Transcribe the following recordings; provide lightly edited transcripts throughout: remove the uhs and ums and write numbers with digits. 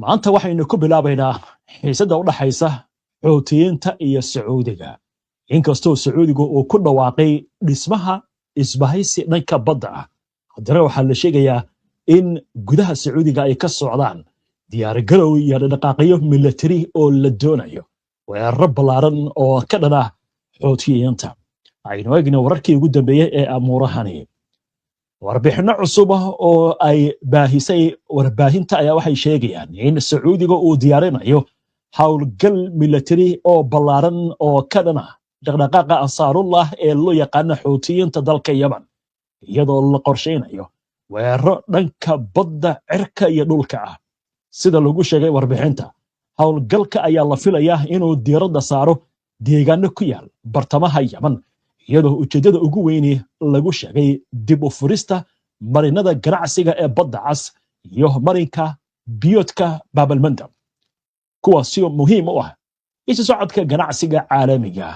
maanta waxaynu ku bilaabaynaa xiisadda u dhaxaysa Xuutiyiinta iyo Sacuudiga inkastoo Sacuudigu uu ku dhawaaqay dhismaha isbahaysi dhanka badda ah haddana waxaa la sheegayaa in gudaha Sacuudiga ay ka socdaan diyaargarow iyo dhaqaaqyo military oo la doonayo weerar ballaaran oo ka dhana Xuutiyiinta aynu eegno wararkii ugu dambeeyay ee amuurahani warbixino cusub oo ay baahisay warbaahinta ayaa waxay sheegayaan in Sacuudiga uu diyaarinayo hawlgal military oo ballaaran oo ka dhana dhaqdhaqaaqa Ansaarullah ee loo yaqaan Xuutiyiinta dalka Yemen iyadoo la qorsheynayo weeraro dhanka badda cirka iyo dhulka ah sida lagu sheegay warbixinta hawlgalka ayaa la filayaa inuu diiradda saaro deegaano ku yaal bartamaha Yemen iyadoo ujeedada ugu weyn lagu sheegay dib u furista marinada ganacsiga ee badda cas iyo marinka biyoodka Bab al-Mandab kuwaasi muhiim u ah isu socodka ganacsiga caalamiga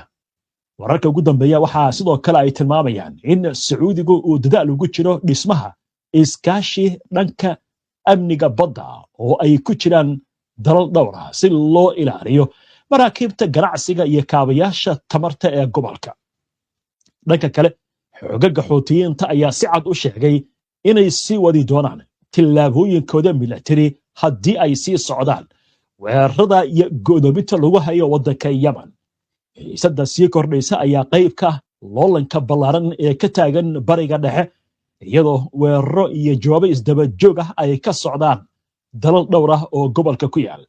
wararka ugu dambeeya waxaa sidoo kale ay tilmaamayaan in Sacuudigu uu dadaal ugu jiro dhismaha iskaashi dhanka amniga badda oo ay ku jiraan dalal dhowr ah si loo ilaaliyo maraakiibta ganacsiga iyo kaabayaasha tamarta ee gobolka dhanka kale xoogagga Xuutiyiinta ayaa si cad u sheegay inay sii wadi doonaan tillaabooyinkooda military haddii ay sii socdaan weerarada iyo go'doominta lagu hayo waddanka Yemen xiisadda sii kordhaysa ayaa qayb ka loolanka ballaaran ee ka taagan bariga dhexe iyadoo weeraro iyo jawaabo isdaba joog ah ay ka socdaan dalal dhowr ah oo gobolka ku yaal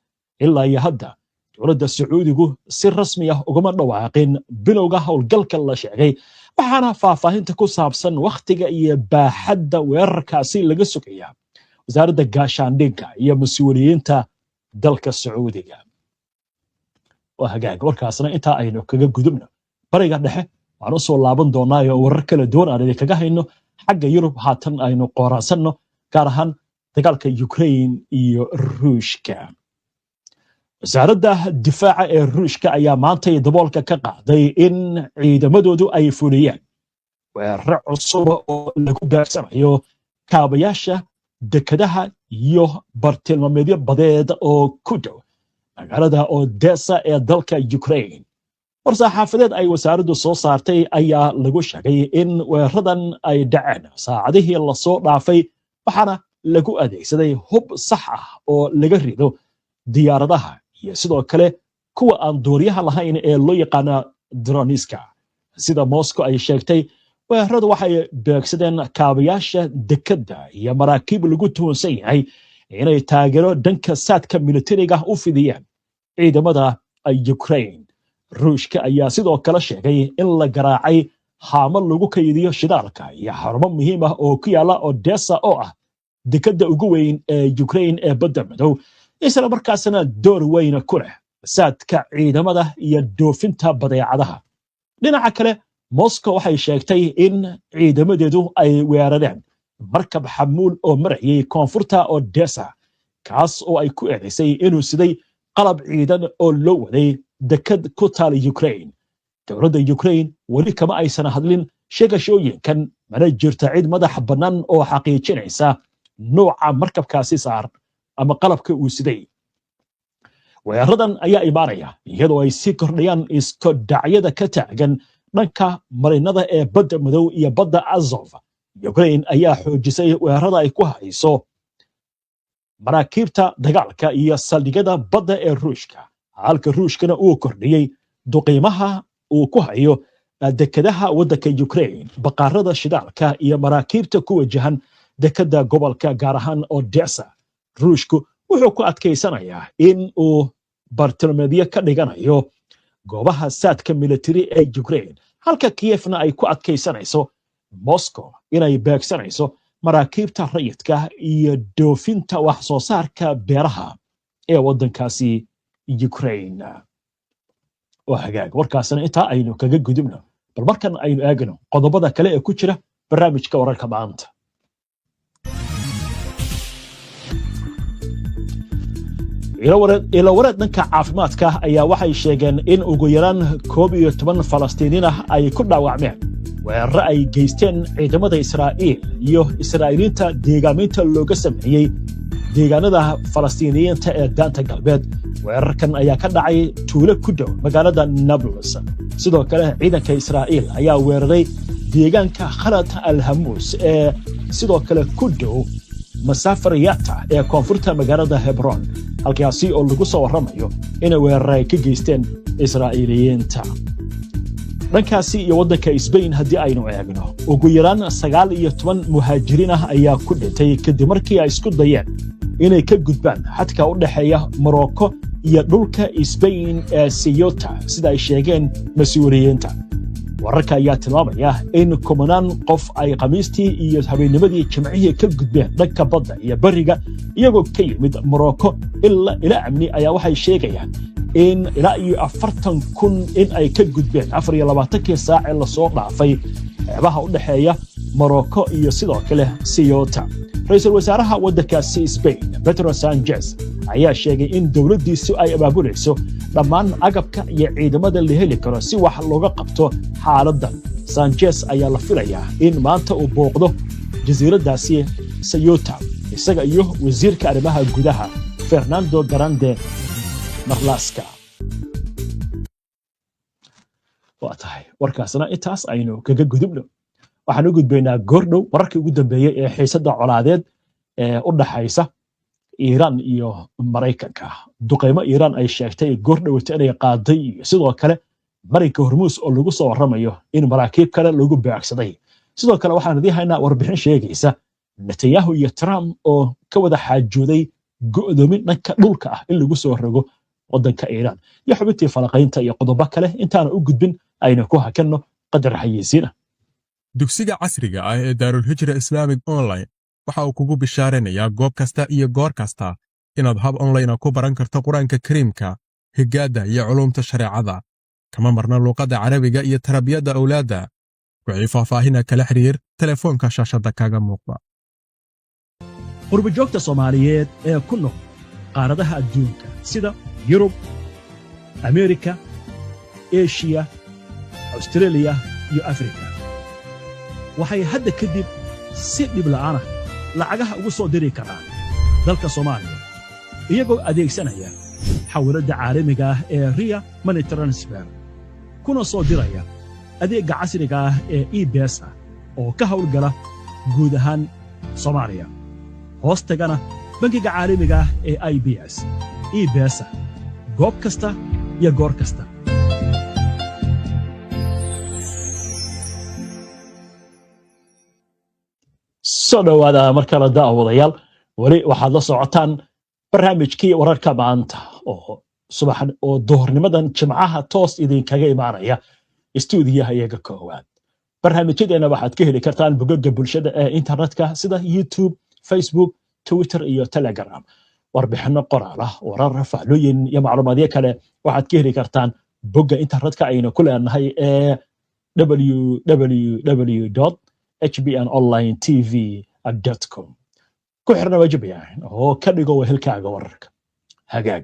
ilaa iyo hadda dowladda Sacuudigu si rasmi ah ugama dhawaaqin bilowga howlgalka la sheegay waxaana faahfaahinta ku saabsan waqtiga iyo baaxadda weerarkaasi laga sugayaa wasaaradda gaashaandhigga iyo mas'uuliyiinta dalka Sacuudiga oo hagaag warkaasna intaa aynu kaga gudubno bariga dhexe waan u soo laaban doonaa oo warar kala duwan aan idinkaga hayno xagga Yurub haatan aynu qoraansanno gaar ahaan dagaalka Ukraine iyo Ruushka wasaaradda difaaca ee Ruushka ayaa maanta daboolka ka qaaday in ciidamadoodu ay fuliyeen weerar cusub oo lagu beegsanayo kaabayaasha dekedaha iyo bartilmaameedyo badeed oo ku dhow magaalada Odessa ee dalka Ukraine war-saxaafadeed ay wasaaraddu soo saartay ayaa lagu sheegay in weeraradan ay dhaceen saacadihii la soo dhaafay waxaana lagu adeegsaday hub sax ah oo laga rido diyaaradaha iyo sidoo kale kuwa aan duuriyaha lahayn ee loo yaqaan droniska sida Moscow ay sheegtay weeraradu waxay beegsadeen kaabayaasha dekedda iyo maraakiib lagu tuhunsan yahay inay taageero dhanka saadka militariga u fidiyeen ciidamada Ukraine Ruushka ayaa sidoo kale sheegay in la garaacay haamo lagu kaydiyo shidaalka iyo xarumo muhiim ah oo ku yaala Odessa oo ah dekedda ugu weyn ee Ukraine ee badda madow isla markaasna door weyn ku leh saadka ciidamada iyo doofinta badeecadaha dhinaca kale Moscow waxay sheegtay in ciidamadeedu ay weerareen markab xamuul oo marayay koonfurta Odessa kaas oo ay ku eedeysay inuu siday qalab ciidan oo loo waday deked ku taal Ukraine dowladda Ukraine wali kama aysan hadlin sheegashooyinkan mana jirta cid madax bannaan oo xaqiijinaysa nooca markabkaasi saar ama qalabka uu siday weeraradan ayaa imaanaya iyadoo ay sii kordhayaan isku dhacyada ka taagan dhanka marinada ee badda madow iyo badda Azov Ukraine ayaa xoojisay weerarada ay ku hayso maraakiibta dagaalka iyo saldhigyada badda ee Ruushka halka Ruushkana uu kordhiyay duqiimaha uu ku hayo dekedaha waddanka Ukraine baqarada shidaalka iyo maraakiibta ku wajahan dekedda gobolka gaar ahaan Odessa Ruushku wuxuu ku adkaysanayaa in uu bartilmaameedyo ka dhiganayo goobaha saadka military ee Ukraine halka Kievna ay ku adkaysanayso Moscow inay beegsanayso maraakiibta rayidka iyo doofinta wax soo saarka beeraha ee waddankaasi Ukraine oo hagaag warkaasna intaa aynu kaga gudubno bal markan aynu eegno qodobada kale ee ku jira barnaamijka wararka maanta ila wareed dhanka caafimaadka ayaa waxay sheegeen in ugu yaraan 11 Falastiiniin ah ay ku dhaawacmeen weeraro ay geysteen ciidamada Israa'iil iyo Israa'iiliinta deegaaminta looga sameeyay deegaanada Falastiiniyiinta ee daanta galbeed. Weerarkan ayaa ka dhacay tuulo ku dhow magaalada Nablus. Sidoo kale ciidanka Israa'iil ayaa weeraray deegaanka Khalat al-Hamus ee sidoo kale ku dhow Masafariyata ee koonfurta magaalada Hebron, halkaasi oo lagu soo waramayo in weeraray ka geysteen Israa'iiliyiinta. dhankaasi iyo waddanka Spain haddii aynu eegno ugu yaraan 19 muhaajiriin ah ayaa ku dhintay kadib markii ay isku dayeen inay ka gudbaan xadka u dhaxeeya Morocco iyo dhulka Spain ee Ceuta sida ay sheegeen mas'uuliyiinta. wararka ayaa tilmaamaya in kumanaan qof ay Khamiistii iyo habeennimadii Jimcihii ka gudbeen dhanka badda iyo bariga iyagoo ka yimid Morocco ilaa amni ayaa waxay sheegayaan in ilaa iyo 40,000 in ay ka gudbeen 24 saac ee la soo dhaafay xeebaha u dhaxeeya Morocco iyo sidoo kale Ceuta. Ra'iisul Wasaaraha waddankaasi Spain, Pedro Sánchez, ayaa sheegay in dawladdiisu ay abaabulayso dhammaan agabka iyo ciidamada la heli karo si wax looga qabto xaaladdan. Sánchez ayaa la filayaa in maanta uu booqdo jasiiradaasi Ceuta isaga iyo wasiirka arrimaha gudaha Fernando Grande Marlaska. waa tahay warkaasna intaas aynu kaga gudubno. waxaan u gudbaynaa goordhow wararkii ugu dambeeyay ee xiisadda colaadeed ee u dhaxaysa Iiraan iyo Mareykanka. duqeymo Iiraan ay sheegtay goordhow inay qaaday sidoo kale marinka Hormuz oo lagu soo waramayo in maraakiib kale lagu beegsaday. sidoo kale waxaan idin haynaa warbixin sheegaysa Netanyahu iyo Trump oo ka wada xaajooday go'doomin dhanka dhulka ah in lagu soo rogo waddanka Iiraan. iyo xubintii falaqaynta iyo qodobo kale intaan u gudbin aynu ku hakanno qadar xayeysiina. dugsiga casriga ah ee Daarul Hijra Islamic Online waxa uu kugu bishaaranayaa goob kasta iyo goor kasta inaad hab online ku baran karto Quraanka Kariimka, higaada iyo culumta shareecada. kama marna luqadda Carabiga iyo tarbiyadda awlaadda. wixii faahfaahin kala xiriir telefoonka shaashada kaaga muuqda. qurbo-joogta Soomaaliyeed ee ku nool qaaradaha adduunka sida Yurub, Ameerika, Aasiya, Australia iyo Afrika waxay hadda kadib si dhib la'aan ah lacagaha ugu soo diri karaan dalka Soomaaliya iyagoo adeegsanaya xawaaladda caalamiga ah ee Ria Money Transfer kuna soo diraya adeegga casriga ah ee eBesa oo ka hawlgala guud ahaan Soomaaliya hoos tagana bangiga caalamiga ah ee IBS. eBesa goob kasta iyo goor kasta. soo dhawaada markale daawadayaal wali waxaad la socotaan barnaamijkii wararka maanta oo subaxan oo duhurnimadan Jimcaha toos idinkaga imaanaya istuudiyaha iyaga koowaad. barnaamijyadeena waxaad ka heli kartaan bogagga bulshada ee internetka sida YouTube, Facebook, Twitter iyo Telegram. warbixino qoraal ah, warar, faallooyin iyo macluumaadyo kale waxaad ka heli kartaan bogga internetka aynu ku leenahay ee www.hbnonlinetv.com. ku xirna wajibiyaan oo ka dhigo wehelkaaga wararka. hagaag